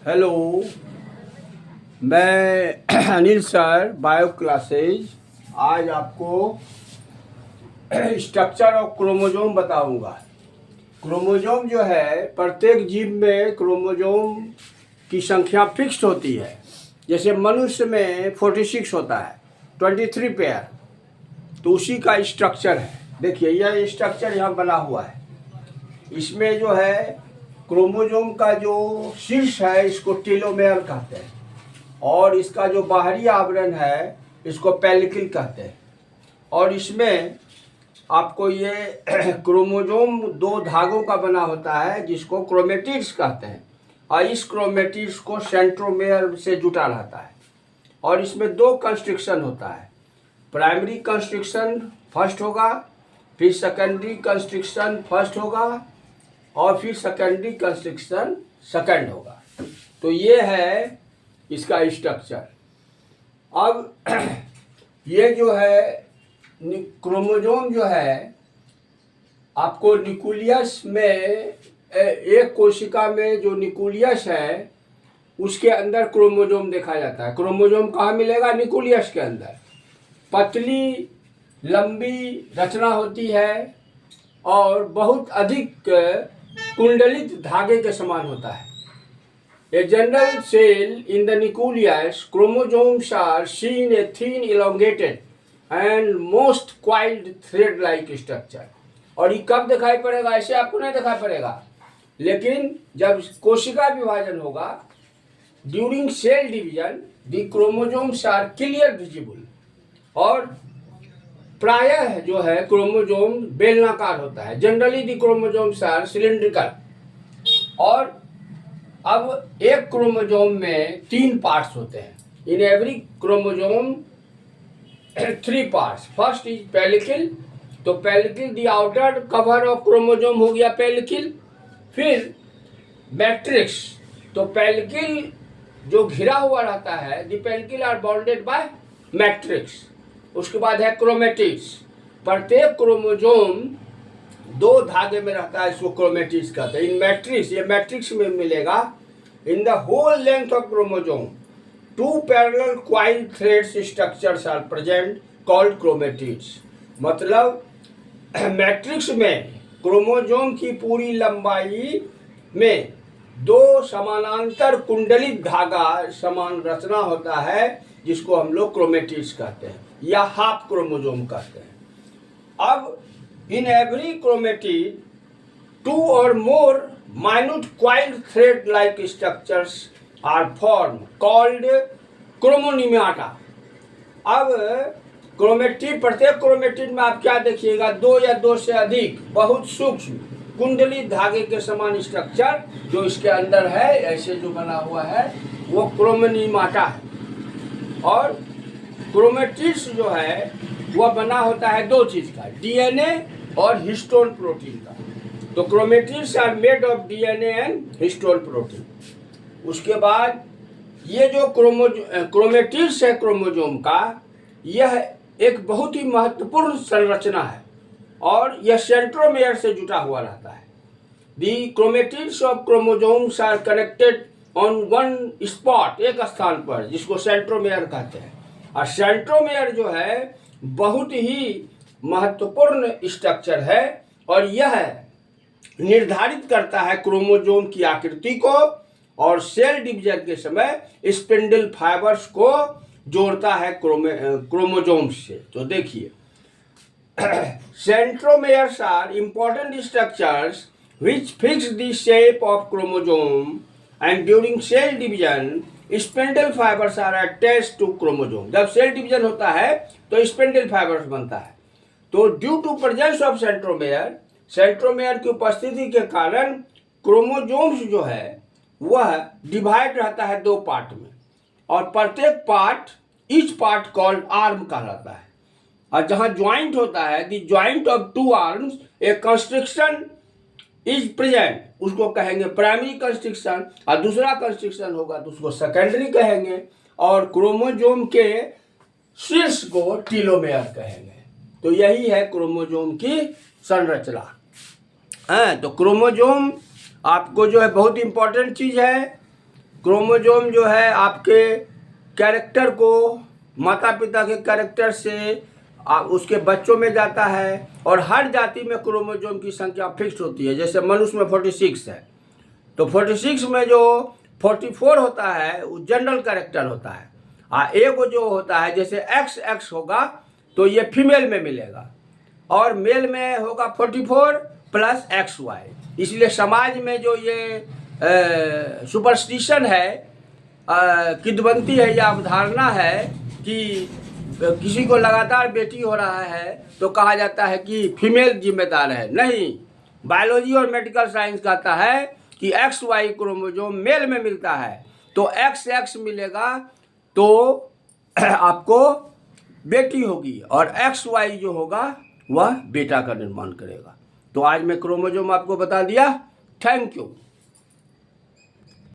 Hello, मैं Anil sir, bio classes. आज आपको स्ट्रक्चर ऑफ क्रोमोजोम बताऊंगा। क्रोमोजोम जो है, प्रत्येक जीव में क्रोमोजोम की संख्या फिक्स्ड होती है। जैसे मनुष्य में 46 होता है, 23 पेयर, तो उसी का स्ट्रक्चर है। देखिए, यह स्ट्रक्चर यहाँ बना हुआ है। इसमें जो है क्रोमोजोम का जो शीर्ष है, इसको टेलोमेयर कहते हैं, और इसका जो बाहरी आवरण है, इसको पेलिकल कहते हैं। और इसमें आपको ये क्रोमोजोम दो धागों का बना होता है, जिसको क्रोमेटिड्स कहते हैं, और इस क्रोमेटिड्स को सेंट्रोमेयर से जुटा रहता है। और इसमें दो कंस्ट्रक्शन होता है। प्राइमरी कंस्ट्रक्शन फर्स्ट होगा, फिर सेकेंडरी कंस्ट्रक्शन फर्स्ट होगा, और फिर सेकेंडरी कंस्ट्रक्शन सेकेंड होगा। तो ये है इसका स्ट्रक्चर। अब ये जो है क्रोमोजोम जो है, आपको न्यूक्लियस में एक कोशिका में जो न्यूक्लियस है, उसके अंदर क्रोमोजोम देखा जाता है। क्रोमोजोम कहाँ मिलेगा? न्यूक्लियस के अंदर। पतली लंबी रचना होती है और बहुत अधिक कुंडलित धागे के समान होता है। A general cell in the nucleus, chromosomes are seen a thin, elongated and most coiled thread-like structure. और ये कब दिखाई पड़ेगा? ऐसे आपको नहीं दिखाई पड़ेगा, लेकिन जब कोशिका विभाजन होगा, during cell division, the chromosomes are clear visible. और प्रायः जो है क्रोमोजोम बेलनाकार होता है। Generally the chromosomes are cylindrical. और अब एक क्रोमोजोम में 3 पार्ट्स होते हैं। In every chromosome 3 parts. First is pellicle. तो pellicle the outer cover of chromosome हो गया पेलिकल। फिर मैट्रिक्स। तो पेलिकल जो घिरा हुआ रहता है, the pellicle are bounded by matrix. उसके बाद है क्रोमेटिड्स। प्रत्येक क्रोमोजोम 2 धागे में रहता है, इसको क्रोमेटिड्स कहते हैं। इन मैट्रिक्स, ये मैट्रिक्स में मिलेगा। In the whole length of chromosome 2 parallel coil threads structures are present called chromatids. मतलब मैट्रिक्स में क्रोमोजोम की पूरी लंबाई में 2 समानांतर कुंडलित धागा समान रचना होता है, जिसको हम लोग क्रोमेटिड्स कहते हैं या हाफ क्रोमोजोम कहते हैं। अब in every chromatid 2 or more minute coiled thread-like structures are formed called chromonymata। अब क्रोमेटिड, प्रत्येक क्रोमेटिड में आप क्या देखिएगा? 2 या 2 से अधिक बहुत सूक्ष्म कुंडलित धागे के समान स्ट्रक्चर जो इसके अंदर है, ऐसे जो बना हुआ है, वो क्रोमोनीमाटा है। और क्रोमेटिड्स जो है वह बना होता है 2 चीज का, डीएनए और हिस्टोन प्रोटीन का। तो chromatids are made of DNA and histone protein. उसके बाद ये जो क्रोमेटिड्स है क्रोमोजोम का, यह एक बहुत ही महत्वपूर्ण संरचना है, और यह सेंट्रोमेयर से जुटा हुआ रहता है। The chromatids of chromosomes are connected on one spot, एक स्थान पर, जिसको सेंट्रोमेयर कहते हैं। और सेंट्रोमेयर जो है बहुत ही महत्वपूर्ण स्ट्रक्चर है, और यह निर्धारित करता है क्रोमोजोम की आकृति को, और सेल डिवीजन के समय स्पिंडल फाइबर्स को जोड़ता है क्रोमोजोम से। तो देखिए, centromeres are important structures which fix the shape of chromosome, and during cell division spindle fibers are attached to chromosome। जब सेल डिवीजन होता है तो स्पिंडल फाइबर्स बनता है। तो due to presence of centromere, centromere की उपस्थिति के कारण क्रोमोजोम्स जो है वह डिवाइड रहता है 2 पार्ट में, और प्रत्येक part, each part called arm कहलाता है। और जहां ज्वाइंट होता है, the joint of 2 arms, A construction is present, उसको कहेंगे प्राइमरी कंस्ट्रक्शन, और दूसरा कंस्ट्रक्शन होगा तो उसको सेकेंडरी कहेंगे, और क्रोमोजोम के शीर्ष को टीलोमेयर कहेंगे। तो यही है क्रोमोजोम की संरचना। तो क्रोमोजोम आपको जो है बहुत इंपॉर्टेंट चीज है। क्रोमोजोम जो है आपके कैरेक्टर को, माता पिता के कैरेक्टर से उसके बच्चों में जाता है, और हर जाति में क्रोमोजोम की संख्या फिक्स होती है। जैसे मनुष्य में 46 है, तो 46 में जो 44 होता है वो जनरल कैरेक्टर होता है, एक जो होता है जैसे XX होगा तो ये फीमेल में मिलेगा, और मेल में होगा 44 प्लस XY। इसलिए समाज में जो ये सुपरस्टिशन है, किद्वंती है या अवधारणा है कि किसी को लगातार बेटी हो रहा है तो कहा जाता है कि फीमेल जिम्मेदार है। नहीं, बायोलॉजी और मेडिकल साइंस कहता है कि XY क्रोमोजोम मेल में मिलता है तो XX मिलेगा तो आपको बेटी होगी, और XY जो होगा वह बेटा का निर्माण करेगा। तो आज मैं क्रोमोजोम आपको बता दिया। Thank you.